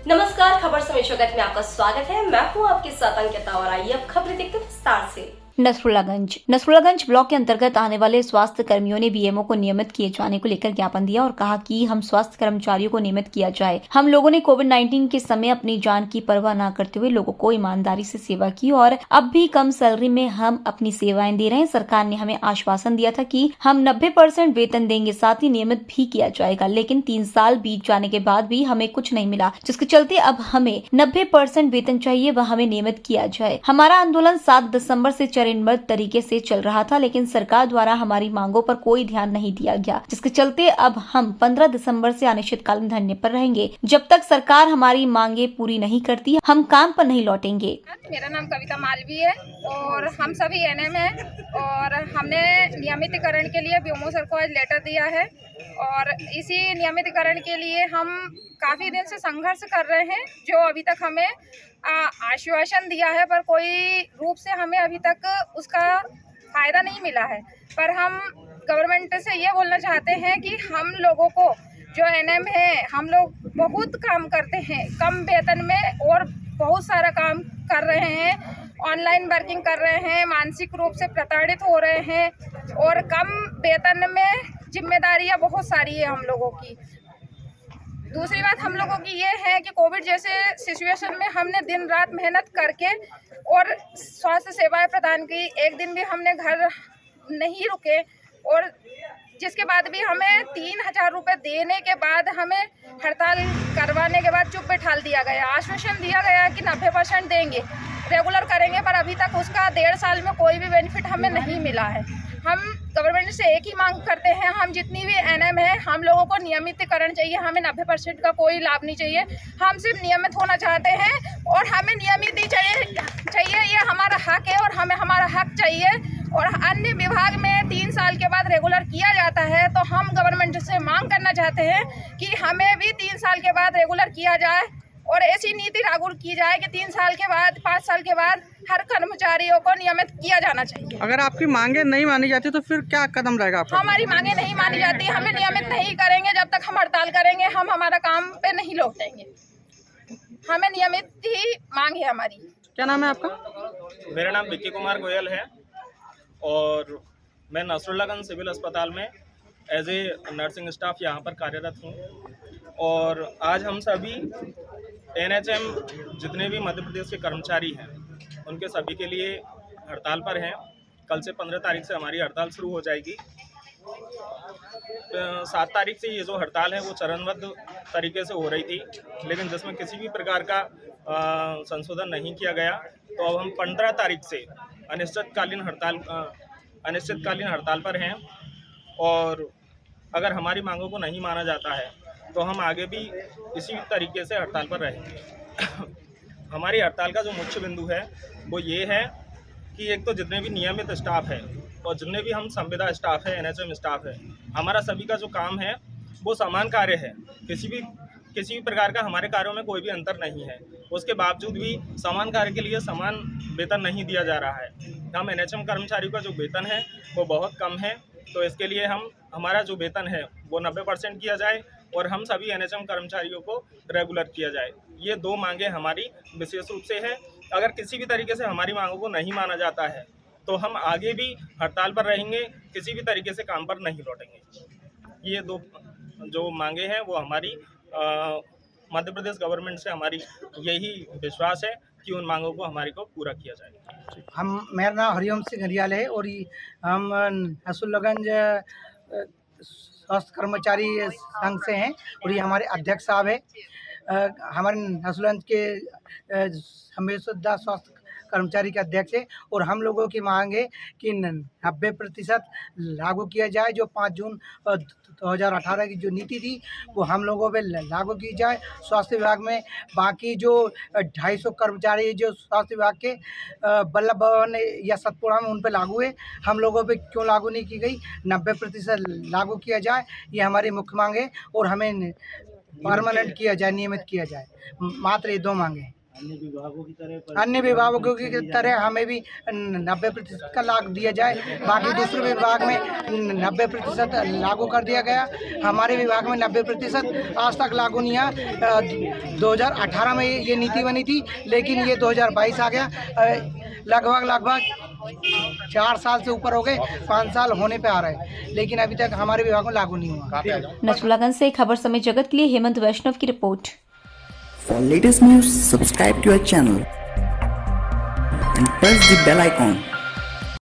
नमस्कार, खबर समय जगत में आपका स्वागत है। मैं हूं आपके साथ अंकिता और आइए अब खबरें देखते हैं विस्तार से। नसरुल्लागंज ब्लॉक के अंतर्गत आने वाले स्वास्थ्य कर्मियों ने बीएमओ को नियमित किए जाने को लेकर ज्ञापन दिया और कहा कि हम स्वास्थ्य कर्मचारियों को नियमित किया जाए। हम लोगों ने कोविड-19 के समय अपनी जान की परवाह न करते हुए लोगों को ईमानदारी से सेवा की और अब भी कम सैलरी में हम अपनी सेवाएं दे रहे हैं। सरकार ने हमें आश्वासन दिया था कि हम 90% वेतन देंगे, साथ ही नियमित भी किया जाएगा, लेकिन 3 साल बीत जाने के बाद भी हमें कुछ नहीं मिला, जिसके चलते अब हमें 90% वेतन चाहिए, वह हमें नियमित किया जाए। हमारा आंदोलन 7 दिसंबर से चरणबद्ध तरीके से चल रहा था, लेकिन सरकार द्वारा हमारी मांगों पर कोई ध्यान नहीं दिया गया, जिसके चलते अब हम 15 दिसंबर से अनिश्चितकालीन धरने पर रहेंगे। जब तक सरकार हमारी मांगे पूरी नहीं करती, हम काम पर नहीं लौटेंगे। मेरा नाम कविता मालवी है और हम सभी एनएम हैं और हमने नियमितीकरण के लिए बीएमओ सर को आज लेटर दिया है और इसी नियमितीकरण के लिए हम काफ़ी दिन से संघर्ष कर रहे हैं, जो अभी तक हमें आश्वासन दिया है पर कोई रूप से हमें अभी तक उसका फ़ायदा नहीं मिला है। पर हम गवर्नमेंट से ये बोलना चाहते हैं कि हम लोगों को जो एनएम है, हम लोग बहुत काम करते हैं कम वेतन में और बहुत सारा काम कर रहे हैं, ऑनलाइन वर्किंग कर रहे हैं, मानसिक रूप से प्रताड़ित हो रहे हैं और कम वेतन में जिम्मेदारियां बहुत सारी है हम लोगों की। दूसरी बात हम लोगों की ये है कि कोविड जैसे सिचुएशन में हमने दिन रात मेहनत करके और स्वास्थ्य सेवाएं प्रदान की, एक दिन भी हमने घर नहीं रुके और जिसके बाद भी हमें 3000 रुपये देने के बाद हमें हड़ताल करवाने के बाद चुप बैठाल दिया गया। आश्वासन दिया गया कि 90% देंगे, रेगुलर करेंगे, पर अभी तक उसका 1.5 साल में कोई भी बेनिफिट हमें नहीं मिला है। हम गवर्नमेंट से एक ही मांग करते हैं, हम जितनी भी एनएम है हम लोगों को नियमितीकरण चाहिए, हमें 90% का कोई लाभ नहीं चाहिए। हम सिर्फ नियमित होना चाहते हैं और हमें नियमित ही चाहिए, ये हमारा हक है और हमें हमारा हक चाहिए। और अन्य विभाग में 3 साल के बाद रेगुलर किया जाता है, तो हम गवर्नमेंट से मांग करना चाहते हैं कि हमें भी 3 साल के बाद रेगुलर किया जाए और ऐसी नीति लागू की जाए कि 3 साल के बाद 5 साल के बाद हर कर्मचारियों को नियमित किया जाना चाहिए। अगर आपकी मांगे नहीं मानी जाती तो फिर क्या कदम रहेगा आपका? हमारी मांगे नहीं मानी जाती, हमें नियमित नहीं करेंगे, जब तक हम हड़ताल करेंगे हम हमारा काम पे नहीं लौटेंगे। हमें नियमित ही मांग है हमारी। क्या नाम है आपका? मेरा नाम विक्की कुमार गोयल है और मैं नसरुल्लागंज सिविल अस्पताल में एज ए नर्सिंग स्टाफ यहाँ पर कार्यरत हूँ। और आज हम सभी एनएचएम जितने भी मध्य प्रदेश के कर्मचारी हैं उनके सभी के लिए हड़ताल पर हैं। कल से 15 तारीख से हमारी हड़ताल शुरू हो जाएगी। 7 तारीख से ये जो हड़ताल है वो चरणबद्ध तरीके से हो रही थी, लेकिन जिसमें किसी भी प्रकार का संशोधन नहीं किया गया। तो अब हम 15 तारीख से अनिश्चितकालीन हड़ताल पर हैं और अगर हमारी मांगों को नहीं माना जाता है तो हम आगे भी इसी तरीके से हड़ताल पर रहेंगे। हमारी हड़ताल का जो मुख्य बिंदु है वो ये है कि एक तो जितने भी नियमित स्टाफ है और जितने भी हम संविदा स्टाफ है, एनएचएम स्टाफ है, हमारा सभी का जो काम है वो समान कार्य है। किसी भी प्रकार का हमारे कार्यों में कोई भी अंतर नहीं है। उसके बावजूद भी समान कार्य के लिए समान वेतन नहीं दिया जा रहा है। हम एनएचएम कर्मचारियों का जो वेतन है वो बहुत कम है, तो इसके लिए हमारा जो वेतन है वो 90% किया जाए और हम सभी एनएचएम कर्मचारियों को रेगुलर किया जाए। ये 2 मांगे हमारी विशेष रूप से है। अगर किसी भी तरीके से हमारी मांगों को नहीं माना जाता है तो हम आगे भी हड़ताल पर रहेंगे, किसी भी तरीके से काम पर नहीं लौटेंगे। ये 2 जो मांगे हैं वो हमारी मध्य प्रदेश गवर्नमेंट से हमारी यही विश्वास है कि उन मांगों को हमारी को पूरा किया जाएगा। मेरा नाम हरिओम सिंह घरियाल है और हम नसरुल्लागंज स्वास्थ्य कर्मचारी संघ से हैं और ये हमारे अध्यक्ष साहब है। हमारे नसरुल्लागंज के हमेशा स्वास्थ्य कर्मचारी के अध्यक्ष है और हम लोगों की मांग है कि 90% लागू किया जाए। जो 5 जून 2018 की जो नीति थी वो हम लोगों पे लागू की जाए। स्वास्थ्य विभाग में बाकी जो 250 कर्मचारी जो स्वास्थ्य विभाग के बल्लभ भवन या सतपुड़ा में उन पे लागू है, हम लोगों पे क्यों लागू नहीं की गई? 90% लागू किया जाए, ये हमारी मुख्य मांग है और हमें परमानेंट किया जाए, नियमित किया जाए। मात्र ये 2 मांगे हैं। अन्य विभागों की तरह हमें भी 90% का लाभ दिया जाए। बाकी दूसरे विभाग में 90% लागू कर दिया गया, हमारे विभाग में 90% आज तक लागू नहीं है। 2018 में ये नीति बनी थी, लेकिन ये 2022 आ गया। लगभग 4 साल से ऊपर हो गए, 5 साल होने पे आ रहे हैं, लेकिन अभी तक हमारे विभाग में लागू नहीं हुआ। नसरुल्लागंज से खबर समय जगत के लिए हेमंत वैष्णव की report. For latest news, subscribe to our channel and press the bell icon